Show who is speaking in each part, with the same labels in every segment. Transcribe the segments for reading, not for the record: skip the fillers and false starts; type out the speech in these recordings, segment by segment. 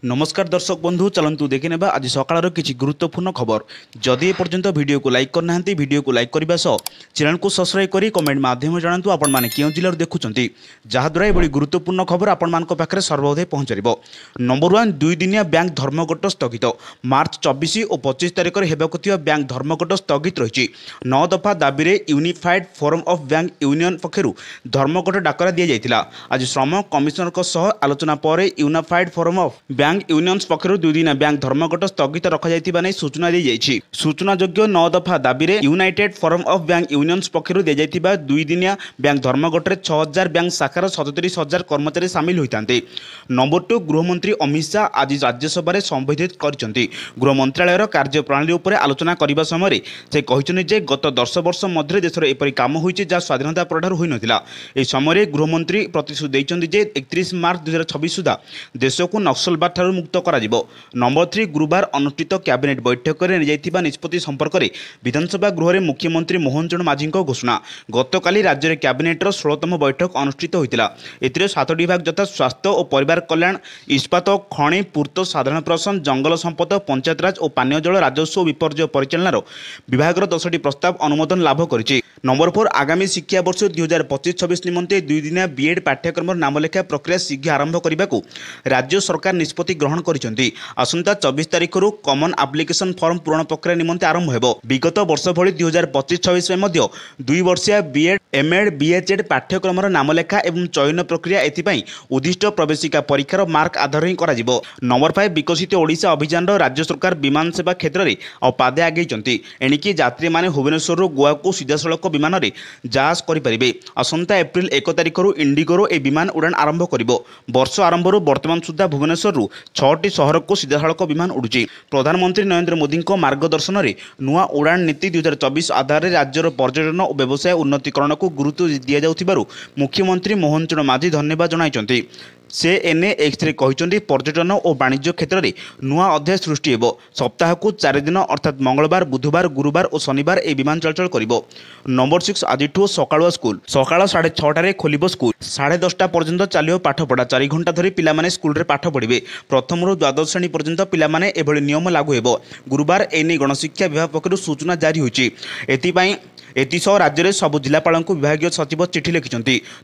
Speaker 1: नमस्कार दर्शक बंधु चलतु देखने आज सकाळ किसी गुरुत्वपूर्ण खबर जदि एपर्यंत वीडियो को लाइक करना वीडियो को लाइक करने सह चैनल को सब्सक्राइब कर कमेंट माध्यम जानतु आपण मैंने क्यों जिलूर देखुंत जहाद्वारा ये गुरुत्वपूर्ण खबर आपण पाखे सर्वोदय पहुंच नंबर 1 दुई दिनिया बैंक धर्मघट स्थगित मार्च 24 और 25 तारिख में होगाक बैंक धर्मघट स्थगित रही 9 दफा दाबी unified forum of bank union पक्षर धर्मघट डाकरा दि जाता आज श्रम कमिशनर आलोचना पर unified forum of bank unions पक्षर दुई दिन बैंक धर्मघट स्थगित रखा सूचना दी जाइए। सूचना योग्य 9 दफा दाबी united forum of bank unions पक्षर दी जाइए दुई दिनिया बैंक धर्मघट में 6000 बैंक शाखार 77,000 कर्मचारी सामिल होते। नंबर 2 गृहमंत्री अमित शाह आज राज्यसभा संबोधित कर गृह मंत्रालय कार्यप्रणाली उपर आलोचना करने समय से कहते गत 10 वर्ष मध्य देश में एपरी काम होती जहाँ स्वाधीनता परठार होई नथिला। ए समय गृहमंत्री प्रतिश्रुति देते 31 मार्च 2026 सुधा देश को नक्सलवाद ठारू मुक्त करा जिवो। नंबर 3 गुरुवार अनुष्ठित कैबिनेट बैठक में निजाइथिबा निष्पत्ति संपर्क में विधानसभा गृह में मुख्यमंत्री मोहन चरण माझी घोषणा गतकाली राज्य में कैबिनेटर 16तम बैठक अनुष्ठित होता। एथिरे 7 विभाग यथा स्वास्थ्य और परिवार कल्याण, इस्पात, खनि, पूर्त, साधारण प्रशासन, जंगल संपद, पंचायतराज और पानीय जल, राजस्व और विपर्यय परिचालन विभाग 10टी प्रस्ताव अनुमोदन लाभ करिछि। नंबर 4 आगामी शिक्षा वर्ष 2025-26 निमंते दुई दिनिया बीएड पाठ्यक्रम नामलेखा प्रक्रिया शीघ्र आरंभ करने को राज्य सरकार निष्पत्ति ग्रहण करिसेंती। आसंता 24 तारिख कॉमन एप्लिकेशन फॉर्म पूरण प्रक्रिया निमंते आरंभ हेबो। विगत वर्ष भली 2025-26 में मध्य 2 वर्षिया बीएड, एमएड, बीएचएड पाठ्यक्रम नामलेखा एवं चयन प्रक्रिया एथिपाई उद्दिष्ट प्रवेशिका परीक्षार मार्क आधार ही करा जिवो। नंबर 5 विकसित ओडिशा अभियान राज्य सरकार विमान सेवा क्षेत्र में पादे आगेइचंती। एणिकी यात्री माने भुवनेश्वर गोवा को सीधासलख विमान में जहाज करें। आसंता एप्रिल 1 तारिख इंडिगोर ए विमान उड़ान आरंभ करिवो। वर्ष आरंभ वर्तमान सुधा भुवनेश्वर 6टी शहर को सीधासलख विमान उड़ुची। प्रधानमंत्री नरेंद्र मोदी मार्गदर्शन में नुआ उड़ान नीति 2024 आधार में राज्यर पर्यटन और व्यवसाय उन्नतीकरण को गुरुत्व दि जाउथिबारु मुख्यमंत्री मोहन चरण माझी धन्यवाद जणाइछन्ति। से एने एक्सरे कहते पर्यटन और वाणिज्य क्षेत्र में नुआ अध्याय सृष्टि हेबो। सप्ताह को 4 दिन अर्थात मंगलवार, बुधवार, गुरुवार और शनिवार ए विमान चलाचल करिवो। नंबर 6 आज सकाळ स्कूल सकाळ 6:30 खोलिबो स्कूल 10:30 पर्यंत चलियो पाठपढ़ा 4 घंटा धरी पिलामाने स्कूल रे पाठ पढ़िबे। प्रथम रु द्वादश श्रेणी पर्यंत पिलामाने एभली नियम लागू हेबो। गुरुवार एने गणशिक्षा विभाग पक्षरु सूचना जारी होईची। एतिसह राज्य में सबु जिलापाल विभाग सचिव चिठी लिखिं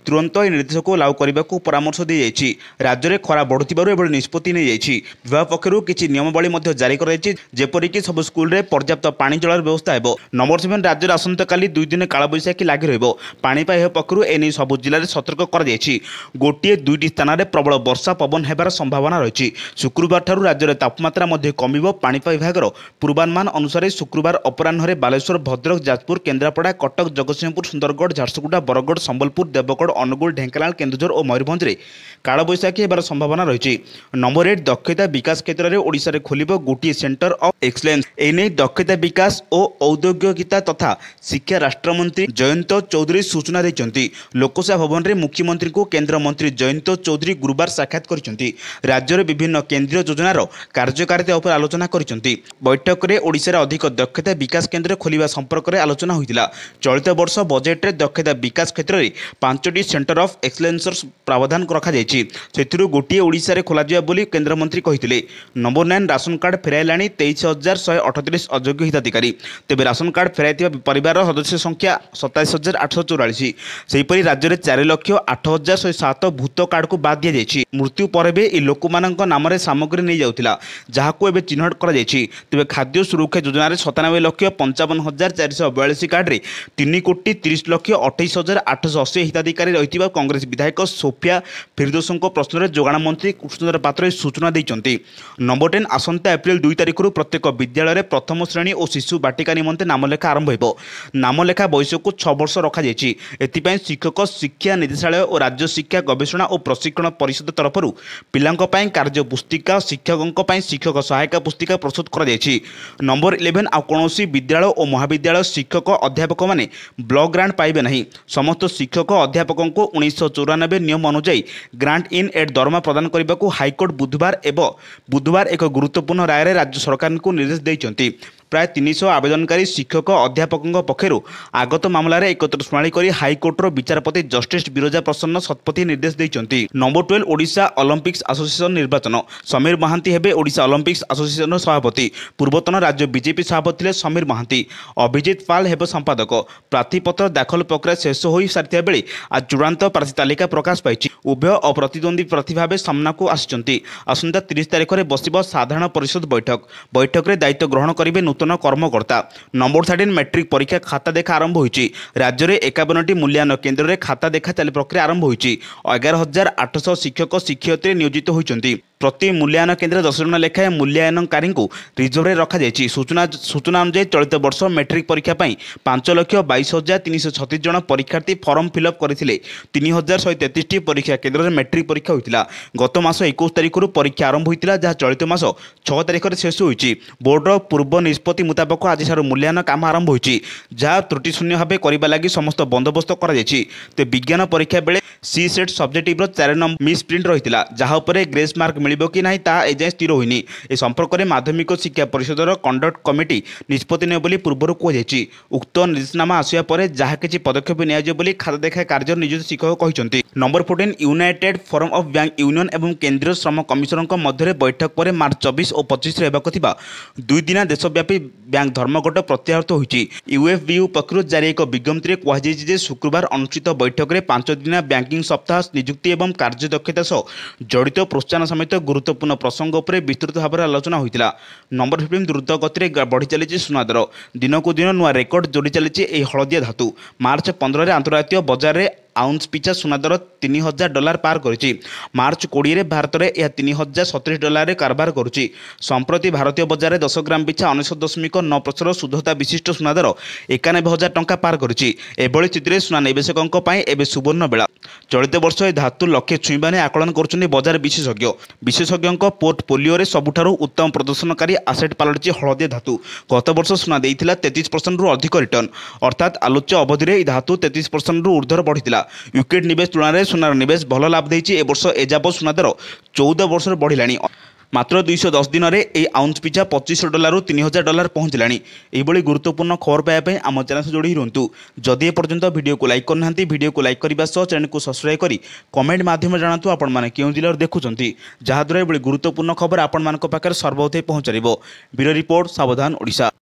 Speaker 1: तुरंत यह निर्देश को लागू करने को परामर्श दी जाइए। राज्य में खरा बढ़ुवर निष्पत्ति नहीं जाइए। विभाग पक्षर किसी नियमावली जारी करपरिक सब स्कूल में पर्याप्त पानी जलर व्यवस्था हो। नंबर 7 राज्य में आसंता काली 2 दिन कालबैशाखी लगी रहिबो। पाणीपाग पक्षर एने सब जिले में सतर्क कर गोटे 2टी स्थान में प्रबल वर्षा पवन होबार संभावना रही। शुक्रवार ठारू राज्य में तापमात्रा कमिबो। पाणीपाग विभाग पूर्वानुमान अनुसार शुक्रवार अपराह्न बालेश्वर, भद्रक, जाजपुर, केन्द्रापड़ा, कटक, जगतसिंहपुर, सुंदरगढ़, झारसुगुड़ा, बरगढ़, संबलपुर, देवगढ़, अनुगुल, ढेंकानाल, केन्दुझर और मयूरभंज में कालबैशाखी होबार संभावना रही। नंबर 8 दक्षता विकास क्षेत्र में ओडिशा रे खोलिबो गोटे सेंटर ऑफ एक्सलेंस। एने दक्षता विकास और औद्योगिकता तथा शिक्षा राष्ट्रमंत्री जयंत चौधरी सूचना देते। लोकसभा भवन में मुख्यमंत्री को केंद्र मंत्री जयंत चौधरी गुरुवार साक्षात करछंती। राज्य में विभिन्न केंद्रीय योजनार कार्यकारिता उपर आलोचना करछंती। बैठक में ओडिशा रे अधिक दक्षता विकास केंद्र खोलिबा संपर्क में आलोचना होइतिला। चलित वर्ष बजेट रे दक्षता विकास क्षेत्र में 5टी सेंटर ऑफ एक्सलेंस प्रावधान रखा से गोटे ओडिशा रे खोला बोली केन्द्रमंत्री कहते। नंबर 9 राशन कार्ड फेराइलाणी 23,138 अयोग्य हिताधिकारी। तेबे राशन कार्ड फेराई परिवार सदस्य संख्या 27,844। सेहीपरि राज्य में 4,08,107 भूत कार्ड को बाद दि जाइए। मृत्यु पर भी ये लोक नाम सामग्री नहीं जाऊला जहां एवं चिन्हट कर। तेज खाद्य सुरक्षा योजन 97,55,442 कार्ड रे 3,30,28,880 हिताधिकारी रही कांग्रेस विधायक सोफिया फिरदोसों प्रश्न जोगाण मंत्री कृष्णचंद्र पात्र सूचना देते। नंबर 10 आसंता एप्रिल 2 तारिख प्रत्येक विद्यालय में प्रथम श्रेणी और शिशु बाटिका निमंते नामलेखा आरंभ हो। नामलेखा बयस को 6 वर्ष रखा एथिपाई शिक्षक शिक्षा निर्देशालय और राज्य शिक्षा गवेषणा और प्रशिक्षण परिषद तरफ पिलांक पई कार्य पुस्तिका, शिक्षकों पई शिक्षक सहायता पुस्तिका प्रस्तुत कर। नंबर 11 आ कौनसी विद्यालय और महाविद्यालय शिक्षक अध्यापक माने ब्लॉक ग्रांट पाइबे नहीं। समस्त शिक्षक अध्यापकों को 1994 नियम अनुଯାयी ग्रांट इन एड दरमा प्रदान करने को हाईकोर्ट बुधवार एक गुरुत्वपूर्ण राय राज्य सरकार को निर्देश देते। प्राय 300 आवेदनकारी शिक्षक अध्यापकों पक्षर आगत मामलार एकत्र शुणाणी कर हाइकोर्टर विचारपति जस्टिस बिरजा प्रसन्न शतपथी निर्देश देते। नंबर 12 ओडिशा ओलंपिक्स एसोसिएशन निर्वाचन समीर महांती हेबे ओडिशा ओलंपिक्स एसोसिएशन सभापति। पूर्वतन राज्य बीजेपी सभापति थे समीर महांती। अभिजित पाल हेब संपादक। प्रार्थीपत्र दाखल प्रक्रिया शेष हो सारी बेले आज चूड़ांत प्रार्थी तालिका प्रकाश पाई। उभय अप्रतिद्वंदी प्रार्थी भाव सामना को आसुच्चंती। आसंता 30 तारिख में बसिब साधारण परिषद बैठक में दायित्व ग्रहण करेंगे नूतन कर्मकर्ता। नंबर 13 मैट्रिक परीक्षा खाता देखा आरंभ होईची। राज्य में 51टी मूल्यांकन केन्द्र में खाता देखा चली प्रक्रिया आरंभ होईची। 11,800 शिक्षक शिक्षयित्री नियोजित होईचंती। प्रति मूल्यांकन केन्द्र 10 जन लेखाएं मूल्यांकनकारी रिजर्व में रखा सूचना अनुसार चलित वर्ष मैट्रिक परीक्षा 5,22,336 जन परीक्षार्थी फॉर्म फिलअप करते। 3,133 परीक्षा केन्द्र में मैट्रिक परीक्षा होता। गत मास 21 तारिख परीक्षा आरंभ होता जहाँ चलित मास 6 तारिख में शेष होती। बोर्डर पूर्व निष्पत्ति मुताबक आज मूल्यांकन काम आरंभ होती जहाँ त्रुटि शून्य भाव करने लगी समस्त बंदोबस्त कर विज्ञान परीक्षा बेले C set subjective 4 number miss print रही जहाँ ग्रेस मार्क मिलिबो कि नहीं ता एजाए स्थिर होइनी। ए संपर्क में माध्यमिक शिक्षा परिषदर कंडक्ट कमिटी निष्पत्ति ने बोली पूर्व कहुଯାଇଛି। उक्त निर्देशनामा आसिया पर जहाँ किसी पदक्षेप नियाजियो बोली खाता देखा कार्य नियोजित शिक्षक कहते। Number 14 United forum of bank union एवं केंद्रीय श्रम कमिशनर मध्य बैठक पर मार्च 24 और 25 होगा 2 दिन देशव्यापी बैंक धर्मघट प्रत्याहृत होती। यूएफबीयू पक्षर जारी एक विज्ञप्ति में कहुଯାଇଛି शुक्रवार अनुष्ठित बैठक में 5 दिना बैंकिंग सप्ताह नियुक्ति एवं कार्यदक्षता सह जड़ित प्रोत्साहन समेत गुरुत्वपूर्ण प्रसंग पर विस्तृत भाव में आलोचना होता। नंबर 15 द्रुत गति बढ़ी चली सुना दर दिनकू दिन नुआ रेकर्ड जोड़ी चली हलदिया धातु। मार्च 15 अंतर्राष्ट्रीय बजार में आउंस पिछा सुना दर $3,000 पार करुच्ची। मार्च 20 में भारत में यह $3,037 कारबार करुच्ची। संप्रति भारतीय बजार में 10 ग्राम पिछा 19.9% शुद्धता विशिष्ट सुना दर 91,000 टंका पार करुच्ची। एभली स्थिति सुना निवेशकों एवं सुवर्ण बेला। चलित वर्ष यह धातु लक्ष्य छुईबा ने आकलन कर बजार विशेषज्ञों पोर्टफोलियो रे सबुठारु उत्तम प्रदर्शनकारी आसेट पलटि हलदिया धातु। गत वर्ष सुना देइथिला 33% रु अधिक रिटर्न अर्थात आलोच्य अवधि में धातु 33% रु ऊर्ध्वर बढ़िथिला। यूकेट निवेश तुलन में सुनार निवेश भल लाभ देइछि। ए वर्ष एजाबत सुना दर 14 वर्ष बढ़िलानी। मात्र 210 दिन में यह आउंस पिछा $25 रु $3,000 पहुँचलानी। यही गुरुत्वपूर्ण खबर पाइबा आम चैनल से जोड़ी रुहतु। जदि एपर्यंत वीडियो को लाइक करना वीडियो को लाइक करने सह चैनल को सब्सक्राइब करी कमेंट माध्यम जानतु आपण मैंने क्यों जिले देखुंत जहाद्वारा गुरुत्वपूर्ण खबर आपण मान पाखे सर्वोदय पहुँच। ब्यूरो रिपोर्ट सावधान ओडिशा।